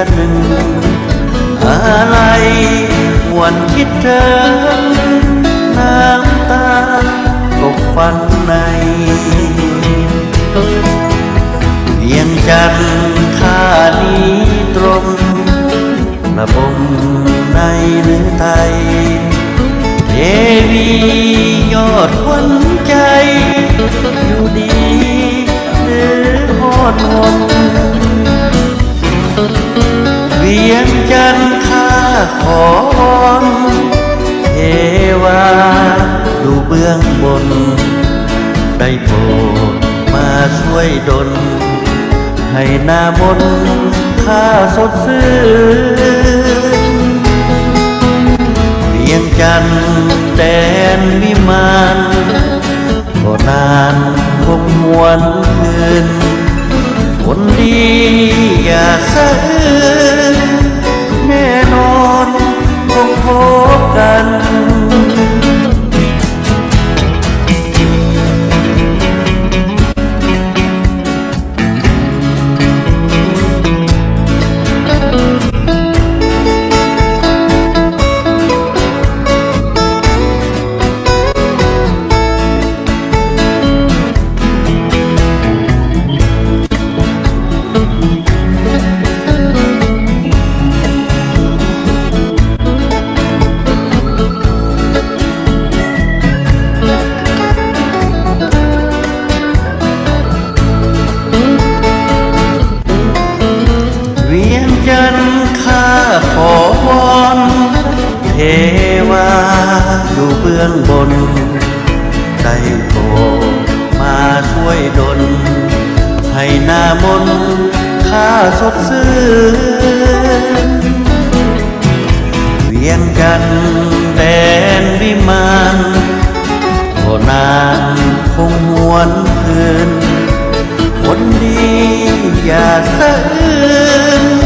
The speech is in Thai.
ะหนึ่งอะไรวันคิดถึงน้ำตาตกฝันในเวียงจันทร์ข้านี้ตรงระบมในหรือไทยเทวียอดขวัญใจอยู่ดีหรือโหดหนเวียงจันทร์ข้าขอวอนเทวาดูเบื้องบนได้โปรดมาช่วยดลให้หน้ามนต์ข้าสดชื่นเวียงจันทร์แดนวิมานก็นานคงหวนคืนคนดีอย่าสะอื้นแน่นอนคงพบกันจันทร์ข้าขอวอนเทวาดูเบื้องบนได้โปรดมาช่วยดลให้หน้ามนต์ข้าสดชื่นเวียงจันทร์แดนวิมานก็นานคงหวนคืนคนดีอย่าสะอื้น